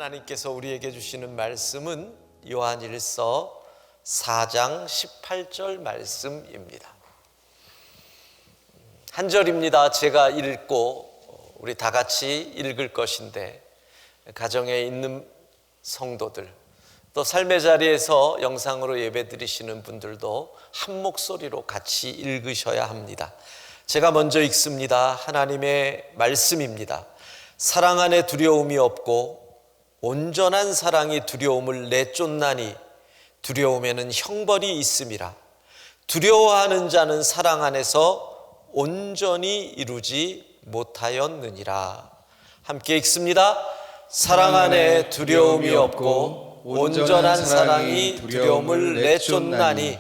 하나님께서 우리에게 주시는 말씀은 요한일서 4장 18절 말씀입니다. 한 절입니다. 제가 읽고 우리 다 같이 읽을 것인데, 가정에 있는 성도들, 또 삶의 자리에서 영상으로 예배 드리시는 분들도 한 목소리로 같이 읽으셔야 합니다. 제가 먼저 읽습니다. 하나님의 말씀입니다. 사랑 안에 두려움이 없고 온전한 사랑이 두려움을 내쫓나니 두려움에는 형벌이 있음이라. 두려워하는 자는 사랑 안에서 온전히 이루지 못하였느니라. 함께 읽습니다. 사랑 안에 두려움이 없고 온전한 사랑이 두려움을 내쫓나니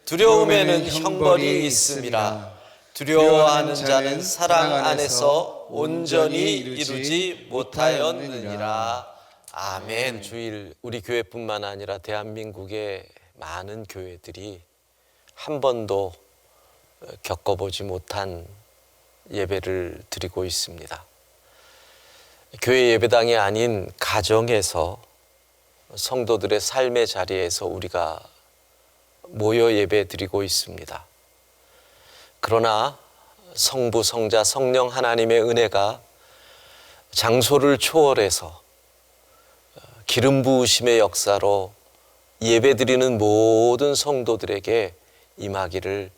두려움에는 형벌이 있음이라. 두려워하는 자는 사랑 안에서 온전히 이루지 못하였느니라. 아멘. 주일 우리 교회뿐만 아니라 대한민국의 많은 교회들이 한 번도 겪어보지 못한 예배를 드리고 있습니다. 교회 예배당이 아닌 가정에서, 성도들의 삶의 자리에서 우리가 모여 예배 드리고 있습니다. 그러나 성부, 성자, 성령 하나님의 은혜가 장소를 초월해서 기름 부으심의 역사로 예배드리는 모든 성도들에게 임하기를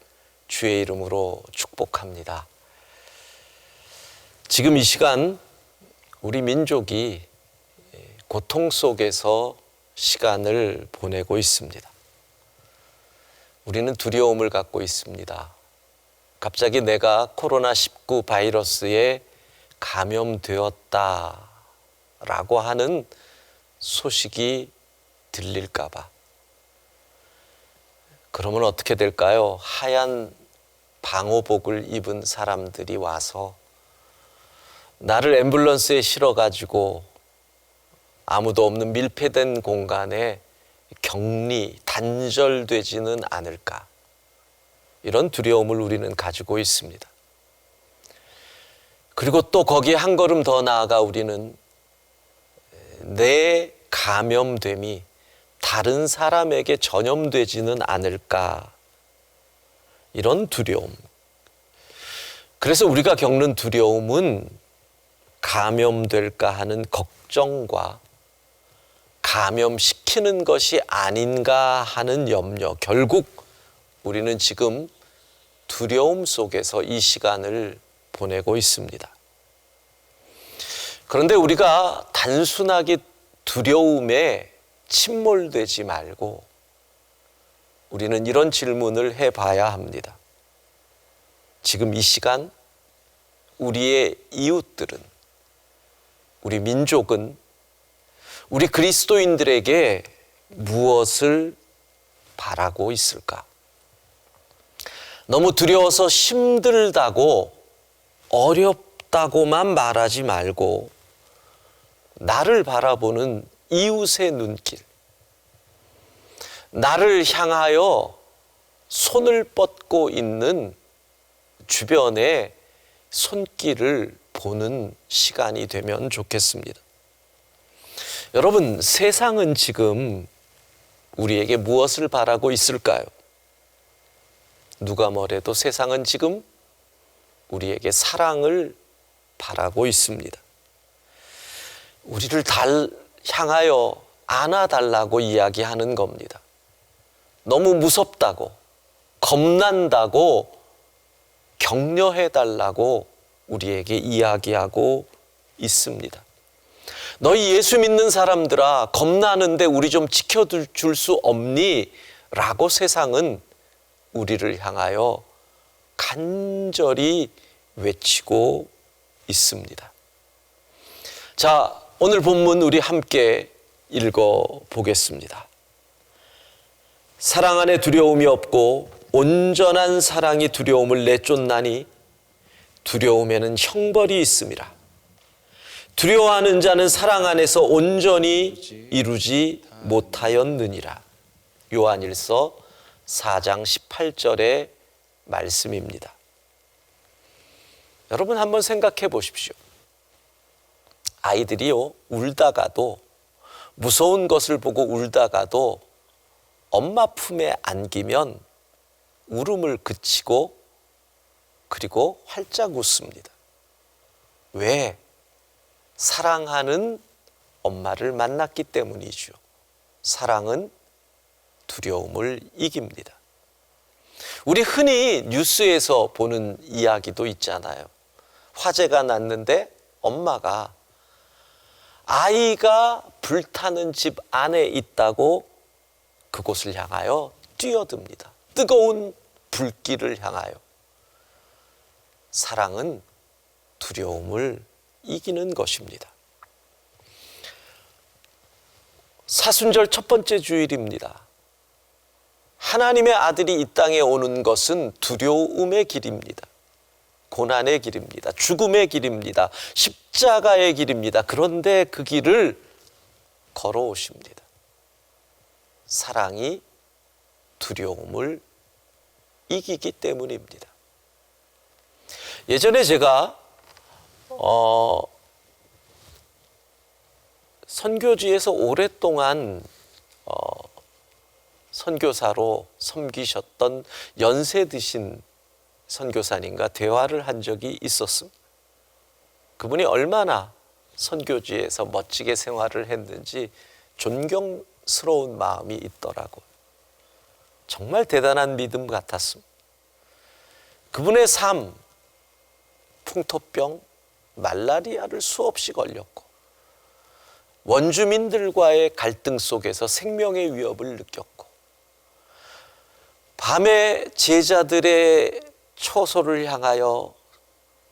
주의 이름으로 축복합니다. 지금 이 시간 우리 민족이 고통 속에서 시간을 보내고 있습니다. 우리는 두려움을 갖고 있습니다. 갑자기 내가 코로나19 바이러스에 감염되었다라고 하는 소식이 들릴까 봐. 그러면 어떻게 될까요? 하얀 방호복을 입은 사람들이 와서 나를 앰뷸런스에 실어가지고 아무도 없는 밀폐된 공간에 단절되지는 않을까. 이런 두려움을 우리는 가지고 있습니다. 그리고 또 거기에 한 걸음 더 나아가 우리는 내 감염됨이 다른 사람에게 전염되지는 않을까, 이런 두려움. 그래서 우리가 겪는 두려움은 감염될까 하는 걱정과 감염시키는 것이 아닌가 하는 염려. 결국 우리는 지금 두려움 속에서 이 시간을 보내고 있습니다. 그런데 우리가 단순하게 두려움에 침몰되지 말고 우리는 이런 질문을 해봐야 합니다. 지금 이 시간 우리의 이웃들은, 우리 민족은, 우리 그리스도인들에게 무엇을 바라고 있을까? 너무 두려워서 힘들다고, 어렵다고만 말하지 말고 나를 바라보는 이웃의 눈길, 나를 향하여 손을 뻗고 있는 주변의 손길을 보는 시간이 되면 좋겠습니다. 여러분, 세상은 지금 우리에게 무엇을 바라고 있을까요? 누가 뭐래도 세상은 지금 우리에게 사랑을 바라고 있습니다. 우리를 향하여 안아달라고 이야기하는 겁니다. 너무 무섭다고, 겁난다고 격려해달라고 우리에게 이야기하고 있습니다. 너희 예수 믿는 사람들아, 겁나는데 우리 좀 지켜줄 수 없니? 라고 세상은 우리를 향하여 간절히 외치고 있습니다. 자, 오늘 본문 우리 함께 읽어보겠습니다. 사랑 안에 두려움이 없고 온전한 사랑이 두려움을 내쫓나니 두려움에는 형벌이 있음이라. 두려워하는 자는 사랑 안에서 온전히 이루지 못하였느니라. 요한일서 4장 18절의 말씀입니다. 여러분 한번 생각해 보십시오. 아이들이요, 울다가도 무서운 것을 보고 울다가도 엄마 품에 안기면 울음을 그치고 그리고 활짝 웃습니다. 왜? 사랑하는 엄마를 만났기 때문이죠. 사랑은 두려움을 이깁니다. 우리 흔히 뉴스에서 보는 이야기도 있잖아요. 화재가 났는데 엄마가 아이가 불타는 집 안에 있다고 그곳을 향하여 뛰어듭니다. 뜨거운 불길을 향하여. 사랑은 두려움을 이기는 것입니다. 사순절 첫 번째 주일입니다. 하나님의 아들이 이 땅에 오는 것은 두려움의 길입니다. 고난의 길입니다. 죽음의 길입니다. 십자가의 길입니다. 그런데 그 길을 걸어오십니다. 사랑이 두려움을 이기기 때문입니다. 예전에 제가 선교지에서 오랫동안 선교사로 섬기셨던 연세 드신 선교사님과 대화를 한 적이 있었습니다. 그분이 얼마나 선교지에서 멋지게 생활을 했는지 존경스러운 마음이 있더라고요. 정말 대단한 믿음 같았습니다. 그분의 삶, 풍토병, 말라리아를 수없이 걸렸고 원주민들과의 갈등 속에서 생명의 위협을 느꼈고 밤에 제자들의 처소를 향하여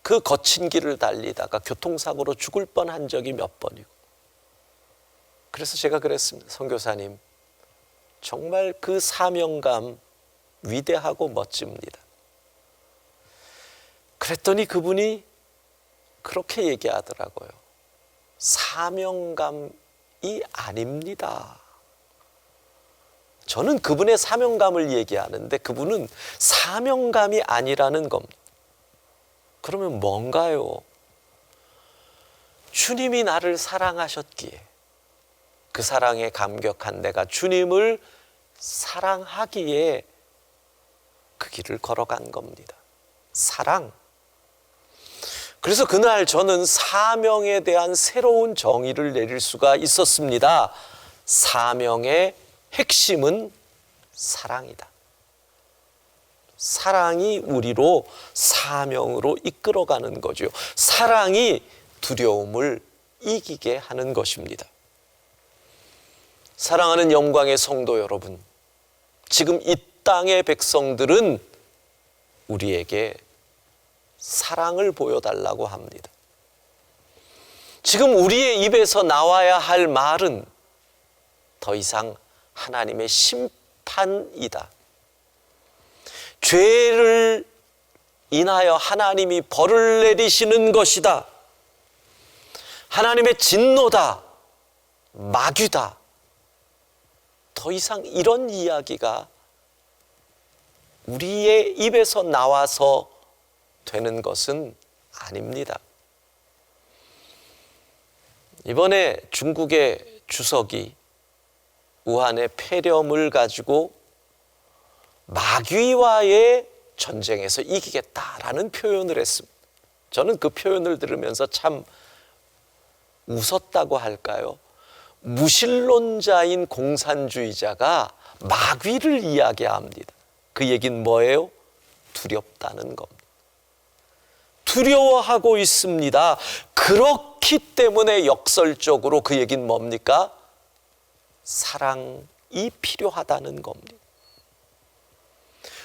그 거친 길을 달리다가 교통사고로 죽을 뻔한 적이 몇 번이고, 그래서 제가 그랬습니다. 선교사님, 정말 그 사명감 위대하고 멋집니다. 그랬더니 그분이 그렇게 얘기하더라고요. 사명감이 아닙니다. 저는 그분의 사명감을 얘기하는데 그분은 사명감이 아니라는 겁니다. 그러면 뭔가요? 주님이 나를 사랑하셨기에 그 사랑에 감격한 내가 주님을 사랑하기에 그 길을 걸어간 겁니다. 사랑. 그래서 그날 저는 사명에 대한 새로운 정의를 내릴 수가 있었습니다. 사명의 핵심은 사랑이다. 사랑이 우리로 사명으로 이끌어가는 거죠. 사랑이 두려움을 이기게 하는 것입니다. 사랑하는 영광의 성도 여러분, 지금 이 땅의 백성들은 우리에게 사랑을 보여달라고 합니다. 지금 우리의 입에서 나와야 할 말은 더 이상 하나님의 심판이다. 죄를 인하여 하나님이 벌을 내리시는 것이다. 하나님의 진노다. 마귀다. 더 이상 이런 이야기가 우리의 입에서 나와서 되는 것은 아닙니다. 이번에 중국의 주석이 우한의 폐렴을 가지고 마귀와의 전쟁에서 이기겠다라는 표현을 했습니다. 저는 그 표현을 들으면서 참 웃었다고 할까요? 무신론자인 공산주의자가 마귀를 이야기합니다. 그 얘기는 뭐예요? 두렵다는 겁니다. 두려워하고 있습니다. 그렇기 때문에 역설적으로 그 얘기는 뭡니까? 사랑이 필요하다는 겁니다.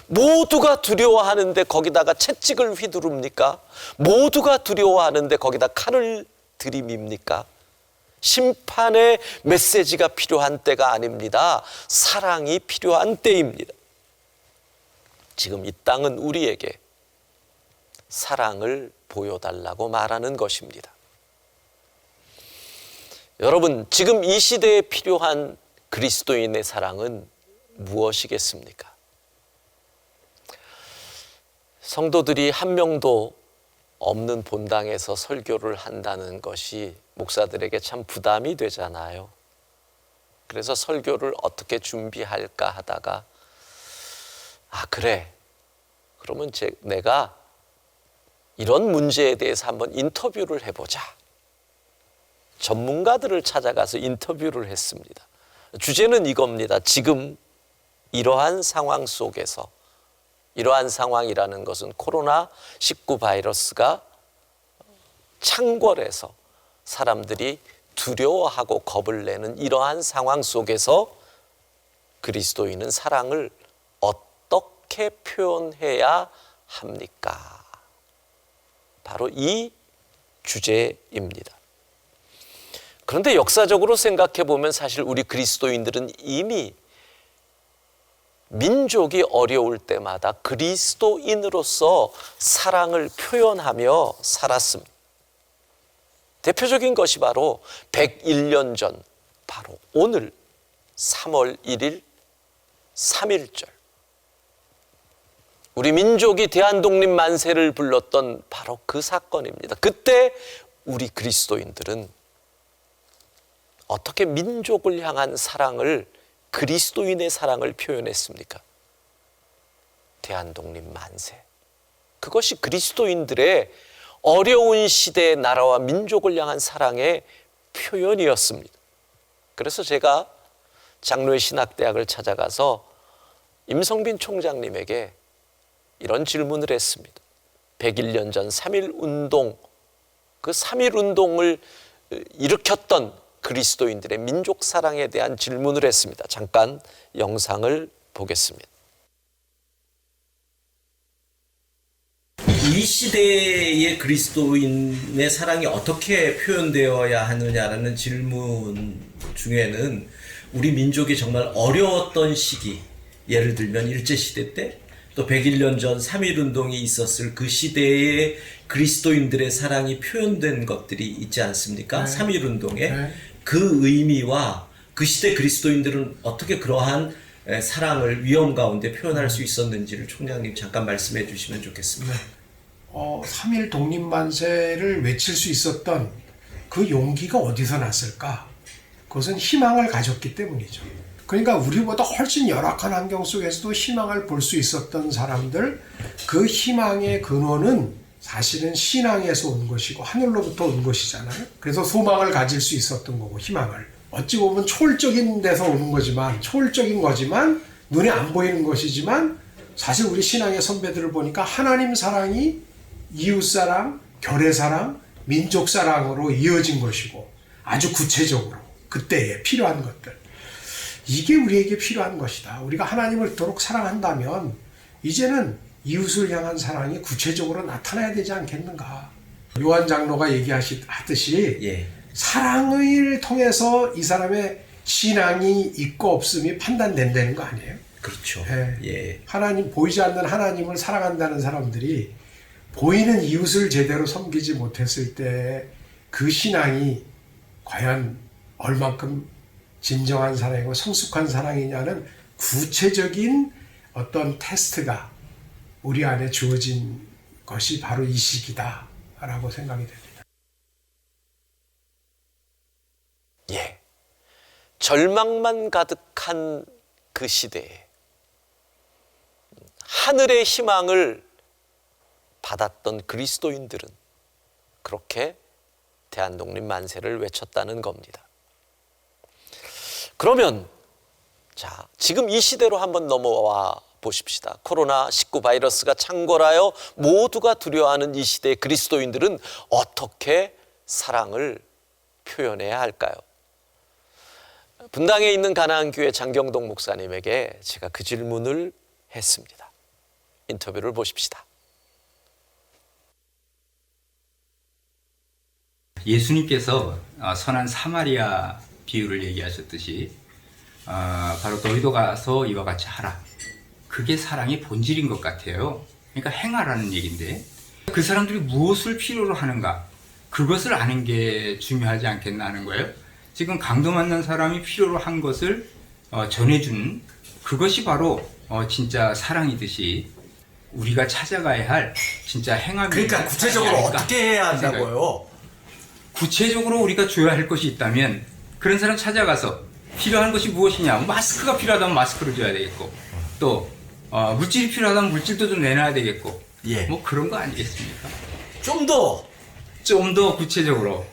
모두가 두려워하는데 거기다가 채찍을 휘두릅니까? 모두가 두려워하는데 거기다 칼을 들이밉니까? 심판의 메시지가 필요한 때가 아닙니다. 사랑이 필요한 때입니다. 지금 이 땅은 우리에게 사랑을 보여달라고 말하는 것입니다. 여러분, 지금 이 시대에 필요한 그리스도인의 사랑은 무엇이겠습니까? 성도들이 한 명도 없는 본당에서 설교를 한다는 것이 목사들에게 참 부담이 되잖아요. 그래서 설교를 어떻게 준비할까 하다가 그래. 그러면 내가 이런 문제에 대해서 한번 인터뷰를 해보자. 전문가들을 찾아가서 인터뷰를 했습니다. 주제는 이겁니다. 지금 이러한 상황 속에서, 이러한 상황이라는 것은 코로나19 바이러스가 창궐해서 사람들이 두려워하고 겁을 내는 이러한 상황 속에서 그리스도인은 사랑을 어떻게 표현해야 합니까? 바로 이 주제입니다. 그런데 역사적으로 생각해 보면 사실 우리 그리스도인들은 이미 민족이 어려울 때마다 그리스도인으로서 사랑을 표현하며 살았습니다. 대표적인 것이 바로 101년 전, 바로 오늘 3월 1일 3.1절. 우리 민족이 대한독립 만세를 불렀던 바로 그 사건입니다. 그때 우리 그리스도인들은 어떻게 민족을 향한 사랑을, 그리스도인의 사랑을 표현했습니까? 대한독립 만세. 그것이 그리스도인들의 어려운 시대의 나라와 민족을 향한 사랑의 표현이었습니다. 그래서 제가 장로의 신학대학을 찾아가서 임성빈 총장님에게 이런 질문을 했습니다. 101년 전 3.1운동, 그 3.1운동을 일으켰던 그리스도인들의 민족 사랑에 대한 질문을 했습니다. 잠깐 영상을 보겠습니다. 이 시대의 그리스도인의 사랑이 어떻게 표현되어야 하느냐라는 질문 중에는 우리 민족이 정말 어려웠던 시기, 예를 들면 일제시대 때, 또 101년 전 3.1운동이 있었을 그 시대의 그리스도인들의 사랑이 표현된 것들이 있지 않습니까? 3.1운동에 그 의미와 그 시대 그리스도인들은 어떻게 그러한 사랑을 위험 가운데 표현할 수 있었는지를 총장님 잠깐 말씀해 주시면 좋겠습니다. 3.1 독립만세를 외칠 수 있었던 그 용기가 어디서 났을까? 그것은 희망을 가졌기 때문이죠. 그러니까 우리보다 훨씬 열악한 환경 속에서도 희망을 볼 수 있었던 사람들, 그 희망의 근원은 사실은 신앙에서 온 것이고 하늘로부터 온 것이잖아요. 그래서 소망을 가질 수 있었던 거고, 희망을. 어찌 보면 초월적인 데서 오는 거지만, 초월적인 거지만 눈에 안 보이는 것이지만 사실 우리 신앙의 선배들을 보니까 하나님 사랑이 이웃사랑, 교회사랑, 민족사랑으로 이어진 것이고, 아주 구체적으로 그때에 필요한 것들, 이게 우리에게 필요한 것이다. 우리가 하나님을 그토록 사랑한다면 이제는 이웃을 향한 사랑이 구체적으로 나타나야 되지 않겠는가. 요한 장로가 얘기하듯이 사랑을 통해서 이 사람의 신앙이 있고 없음이 판단된다는 거 아니에요? 그렇죠. 하나님, 보이지 않는 하나님을 사랑한다는 사람들이 보이는 이웃을 제대로 섬기지 못했을 때 그 신앙이 과연 얼만큼 진정한 사랑이고 성숙한 사랑이냐는 구체적인 어떤 테스트가 우리 안에 주어진 것이 바로 이 시기다 라고 생각이 됩니다. 절망만 가득한 그 시대에 하늘의 희망을 받았던 그리스도인들은 그렇게 대한독립 만세를 외쳤다는 겁니다. 그러면 지금 이 시대로 한번 넘어와 보십시다. 코로나19 바이러스가 창궐하여 모두가 두려워하는 이 시대의 그리스도인들은 어떻게 사랑을 표현해야 할까요? 분당에 있는 가나안교회 장경동 목사님에게 제가 그 질문을 했습니다. 인터뷰를 보십시다. 예수님께서 선한 사마리아 비유를 얘기하셨듯이 바로 너희도 가서 이와 같이 하라. 그게 사랑의 본질인 것 같아요. 그러니까 행하라는 얘기인데, 그 사람들이 무엇을 필요로 하는가, 그것을 아는 게 중요하지 않겠나 하는 거예요. 지금 강도 만난 사람이 필요로 한 것을 전해주는 그것이 바로 진짜 사랑이듯이 우리가 찾아가야 할 진짜 행함이. 그러니까 구체적으로 어떻게 해야 한다고요? 구체적으로 우리가 줘야 할 것이 있다면 그런 사람 찾아가서 필요한 것이 무엇이냐? 마스크가 필요하다면 마스크를 줘야 되겠고, 또 물질이 필요하다면 물질도 좀 내놔야 되겠고, 예. 뭐 그런 거 아니겠습니까? 좀 더 좀 더 구체적으로,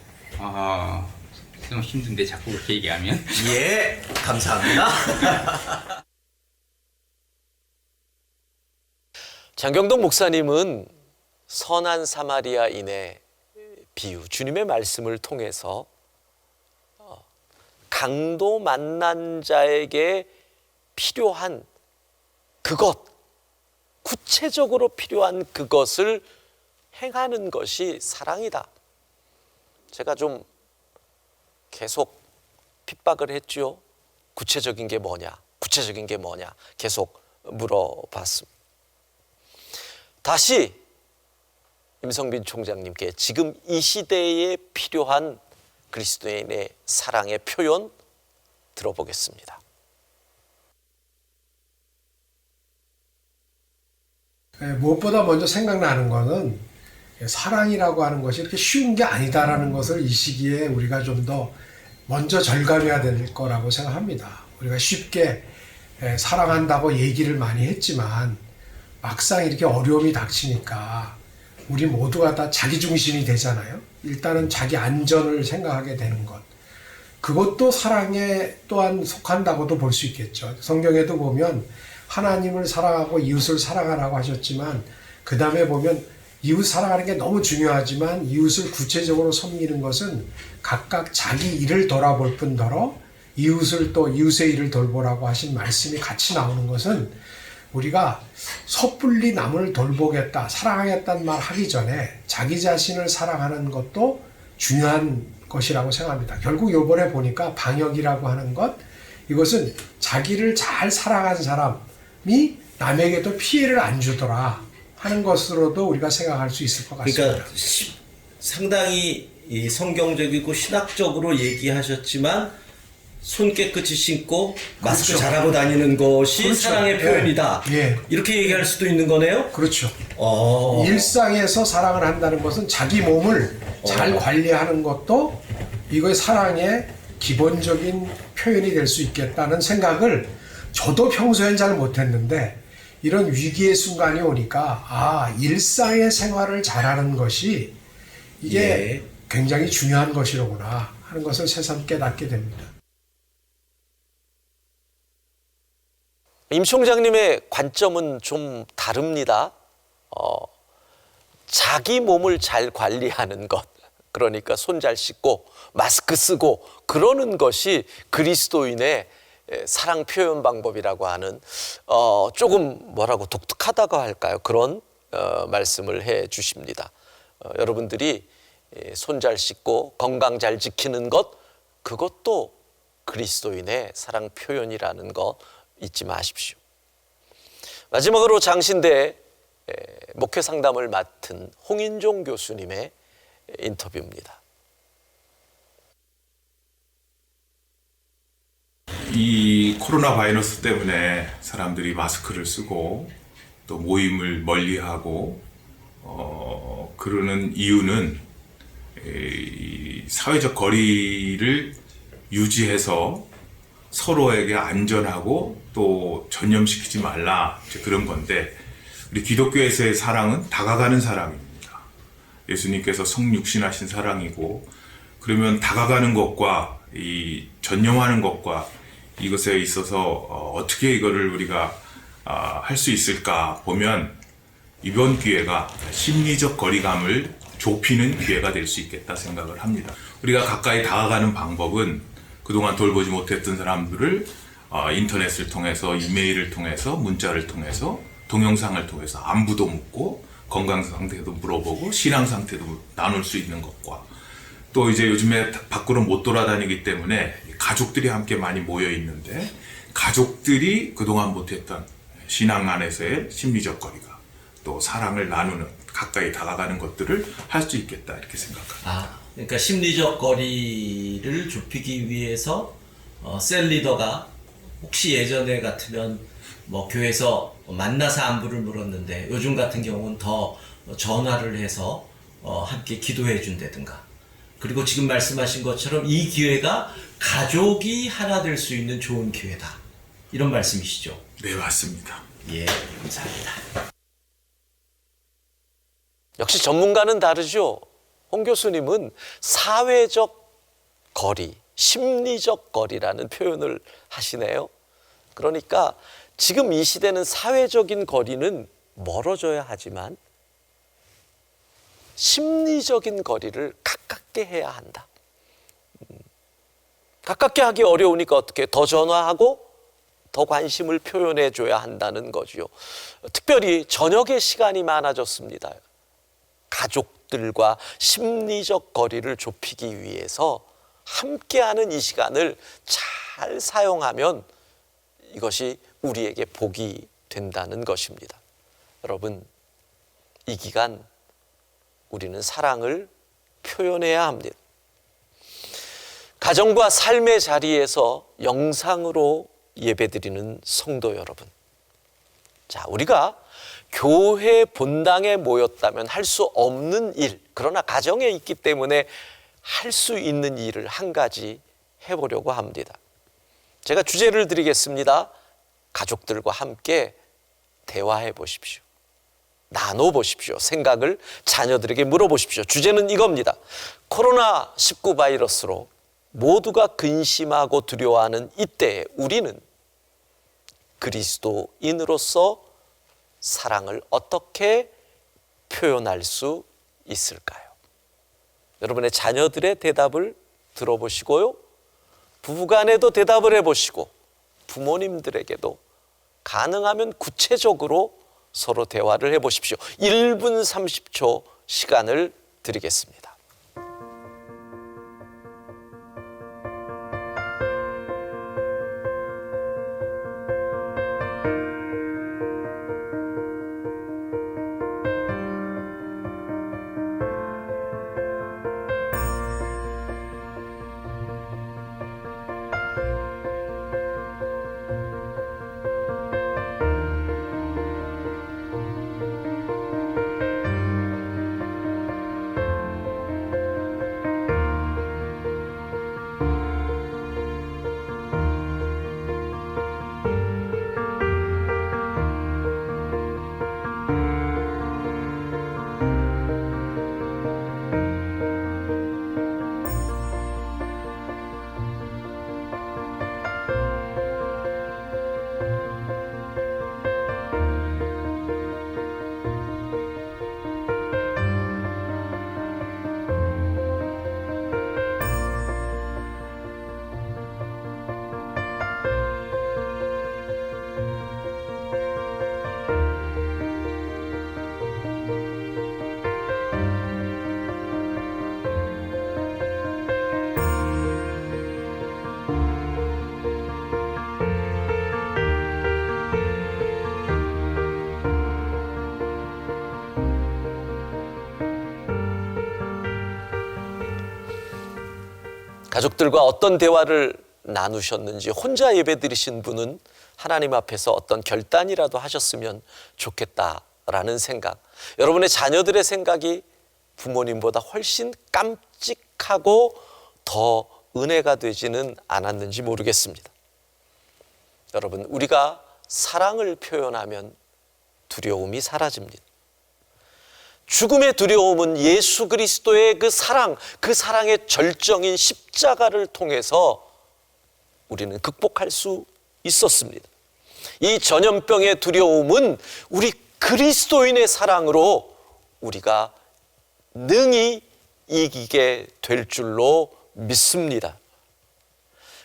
좀 힘든데 자꾸 그렇게 얘기하면. 예, 감사합니다. 장경동 목사님은 선한 사마리아인의 비유, 주님의 말씀을 통해서 강도 만난 자에게 필요한 그것, 구체적으로 필요한 그것을 행하는 것이 사랑이다. 제가 좀 계속 핍박을 했죠. 구체적인 게 뭐냐? 구체적인 게 뭐냐? 계속 물어봤습니다. 다시 임성빈 총장님께 지금 이 시대에 필요한 그리스도인의 사랑의 표현 들어보겠습니다. 무엇보다 먼저 생각나는 것은 사랑이라고 하는 것이 이렇게 쉬운 게 아니다라는 것을 이 시기에 우리가 좀 더 먼저 절감해야 될 거라고 생각합니다. 우리가 쉽게 사랑한다고 얘기를 많이 했지만 막상 이렇게 어려움이 닥치니까 우리 모두가 다 자기중심이 되잖아요. 일단은 자기 안전을 생각하게 되는 것. 그것도 사랑에 또한 속한다고도 볼 수 있겠죠. 성경에도 보면 하나님을 사랑하고 이웃을 사랑하라고 하셨지만 그 다음에 보면 이웃 사랑하는 게 너무 중요하지만 이웃을 구체적으로 섬기는 것은 각각 자기 일을 돌아볼 뿐더러 이웃을 또 이웃의 일을 돌보라고 하신 말씀이 같이 나오는 것은 우리가 섣불리 남을 돌보겠다, 사랑하겠다는 말 하기 전에 자기 자신을 사랑하는 것도 중요한 것이라고 생각합니다. 결국 이번에 보니까 방역이라고 하는 것, 이것은 자기를 잘 사랑한 사람이 남에게도 피해를 안 주더라 하는 것으로도 우리가 생각할 수 있을 것 같습니다. 그러니까 상당히 이 성경적이고 신학적으로 얘기하셨지만 손 깨끗이 씻고 마스크 그렇죠. 잘하고 다니는 것이 그렇죠. 사랑의 표현이다. 예. 이렇게 얘기할 수도 있는 거네요. 그렇죠. 어. 일상에서 사랑을 한다는 것은 자기 몸을 잘 관리하는 것도 이거의 사랑의 기본적인 표현이 될 수 있겠다는 생각을 저도 평소엔 잘 못했는데 이런 위기의 순간이 오니까 일상의 생활을 잘하는 것이 이게 예. 굉장히 중요한 것이로구나 하는 것을 새삼 깨닫게 됩니다. 임 총장님의 관점은 좀 다릅니다. 자기 몸을 잘 관리하는 것, 그러니까 손 잘 씻고 마스크 쓰고 그러는 것이 그리스도인의 사랑 표현 방법이라고 하는 조금 뭐라고 독특하다고 할까요? 그런 말씀을 해 주십니다. 여러분들이 손 잘 씻고 건강 잘 지키는 것, 그것도 그리스도인의 사랑 표현이라는 것 잊지 마십시오. 마지막으로 장신대 목회 상담을 맡은 홍인종 교수님의 인터뷰입니다. 이 코로나 바이러스 때문에 사람들이 마스크를 쓰고 또 모임을 멀리하고 그러는 이유는 이 사회적 거리를 유지해서 서로에게 안전하고 또 전염시키지 말라 그런 건데, 우리 기독교에서의 사랑은 다가가는 사랑입니다. 예수님께서 성육신하신 사랑이고, 그러면 다가가는 것과 이 전념하는 것과 이것에 있어서 어떻게 이거를 우리가 할 수 있을까 보면 이번 기회가 심리적 거리감을 좁히는 기회가 될 수 있겠다 생각을 합니다. 우리가 가까이 다가가는 방법은 그동안 돌보지 못했던 사람들을 인터넷을 통해서, 이메일을 통해서, 문자를 통해서, 동영상을 통해서 안부도 묻고 건강 상태도 물어보고 신앙 상태도 나눌 수 있는 것과, 또 이제 요즘에 밖으로 못 돌아다니기 때문에 가족들이 함께 많이 모여 있는데 가족들이 그동안 못했던 신앙 안에서의 심리적 거리가, 또 사랑을 나누는, 가까이 다가가는 것들을 할 수 있겠다 이렇게 생각합니다. 그러니까 심리적 거리를 좁히기 위해서 셀 리더가 혹시 예전에 같으면 뭐 교회에서 만나서 안부를 물었는데 요즘 같은 경우는 더 전화를 해서 함께 기도해 준다든가, 그리고 지금 말씀하신 것처럼 이 기회가 가족이 하나 될 수 있는 좋은 기회다. 이런 말씀이시죠? 네, 맞습니다. 예, 감사합니다. 역시 전문가는 다르죠. 홍 교수님은 사회적 거리, 심리적 거리라는 표현을 하시네요. 그러니까 지금 이 시대는 사회적인 거리는 멀어져야 하지만 심리적인 거리를 가깝게 해야 한다. 가깝게 하기 어려우니까 어떻게 더 전화하고 더 관심을 표현해 줘야 한다는 거죠. 특별히 저녁에 시간이 많아졌습니다. 가족들과 심리적 거리를 좁히기 위해서 함께하는 이 시간을 잘 사용하면 이것이 우리에게 복이 된다는 것입니다. 여러분, 이 기간 우리는 사랑을 표현해야 합니다. 가정과 삶의 자리에서 영상으로 예배드리는 성도 여러분, 자, 우리가 교회 본당에 모였다면 할 수 없는 일, 그러나 가정에 있기 때문에 할 수 있는 일을 한 가지 해보려고 합니다. 제가 주제를 드리겠습니다. 가족들과 함께 대화해 보십시오. 나눠 보십시오. 생각을 자녀들에게 물어보십시오. 주제는 이겁니다. 코로나19 바이러스로 모두가 근심하고 두려워하는 이때에 우리는 그리스도인으로서 사랑을 어떻게 표현할 수 있을까요? 여러분의 자녀들의 대답을 들어보시고요. 부부간에도 대답을 해보시고 부모님들에게도 가능하면 구체적으로 서로 대화를 해보십시오. 1분 30초 시간을 드리겠습니다. 가족들과 어떤 대화를 나누셨는지, 혼자 예배 드리신 분은 하나님 앞에서 어떤 결단이라도 하셨으면 좋겠다라는 생각, 여러분의 자녀들의 생각이 부모님보다 훨씬 깜찍하고 더 은혜가 되지는 않았는지 모르겠습니다. 여러분, 우리가 사랑을 표현하면 두려움이 사라집니다. 죽음의 두려움은 예수 그리스도의 그 사랑, 그 사랑의 절정인 십자가를 통해서 우리는 극복할 수 있었습니다. 이 전염병의 두려움은 우리 그리스도인의 사랑으로 우리가 능히 이기게 될 줄로 믿습니다.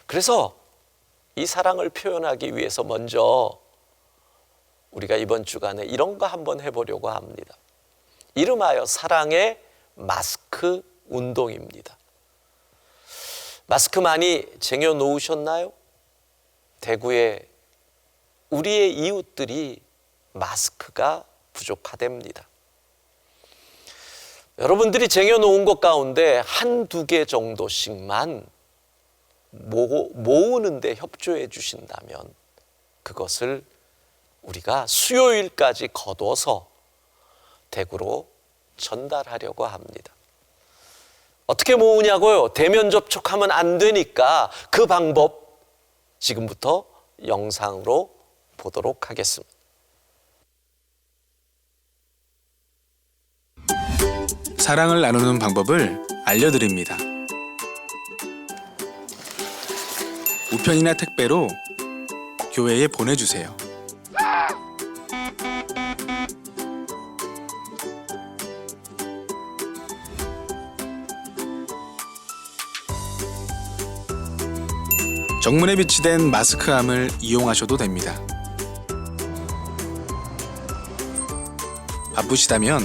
그래서 이 사랑을 표현하기 위해서 먼저 우리가 이번 주간에 이런 거 한번 해보려고 합니다. 이름하여 사랑의 마스크 운동입니다. 마스크 많이 쟁여 놓으셨나요? 대구에 우리의 이웃들이 마스크가 부족하답니다. 여러분들이 쟁여 놓은 것 가운데 한두 개 정도씩만 모으는 데 협조해 주신다면 그것을 우리가 수요일까지 거둬서 대구로 전달하려고 합니다. 어떻게 모으냐고요? 대면 접촉하면 안 되니까 그 방법 지금부터 영상으로 보도록 하겠습니다. 사랑을 나누는 방법을 알려드립니다. 우편이나 택배로 교회에 보내주세요. 정문에 비치된 마스크함을 이용하셔도 됩니다. 바쁘시다면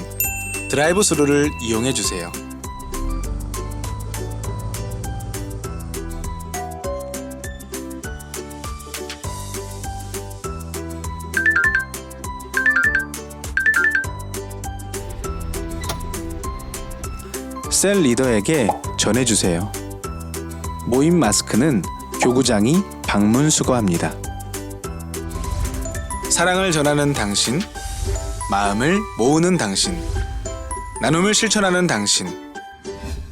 드라이브 스루를 이용해 주세요. 셀 리더에게 전해주세요. 모임 마스크는 교구장이 방문 수거합니다. 사랑을 전하는 당신, 마음을 모으는 당신, 나눔을 실천하는 당신.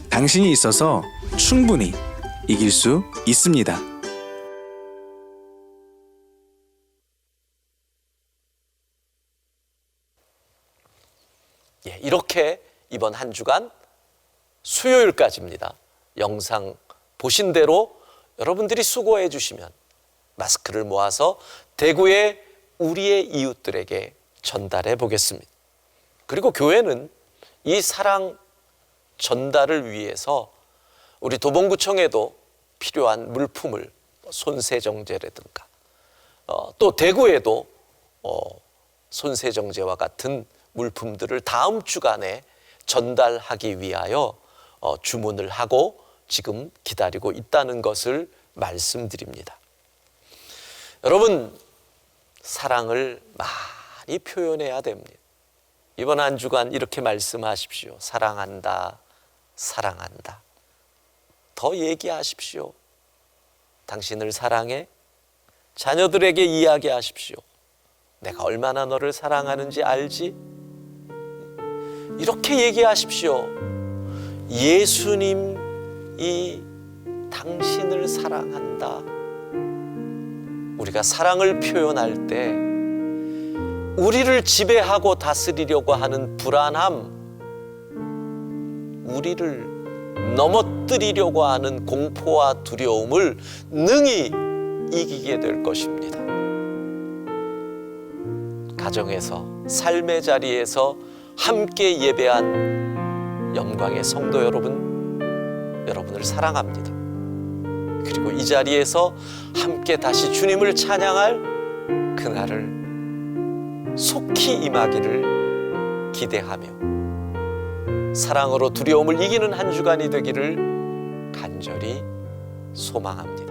당신이 있어서 충분히 이길 수 있습니다. 예, 이렇게 이번 한 주간 수요일까지입니다. 영상 보신 대로 여러분들이 수고해 주시면 마스크를 모아서 대구의 우리의 이웃들에게 전달해 보겠습니다. 그리고 교회는 이 사랑 전달을 위해서 우리 도봉구청에도 필요한 물품을 손세정제라든가 또 대구에도 손세정제와 같은 물품들을 다음 주간에 전달하기 위하여 주문을 하고 지금 기다리고 있다는 것을 말씀드립니다. 여러분, 사랑을 많이 표현해야 됩니다. 이번 한 주간 이렇게 말씀하십시오. 사랑한다, 사랑한다. 더 얘기하십시오. 당신을 사랑해. 자녀들에게 이야기하십시오. 내가 얼마나 너를 사랑하는지 알지? 이렇게 얘기하십시오. 예수님이 당신을 사랑한다. 우리가 사랑을 표현할 때 우리를 지배하고 다스리려고 하는 불안함, 우리를 넘어뜨리려고 하는 공포와 두려움을 능히 이기게 될 것입니다. 가정에서, 삶의 자리에서 함께 예배한 영광의 성도 여러분, 여러분을 사랑합니다. 그리고 이 자리에서 함께 다시 주님을 찬양할 그날을 속히 임하기를 기대하며 사랑으로 두려움을 이기는 한 주간이 되기를 간절히 소망합니다.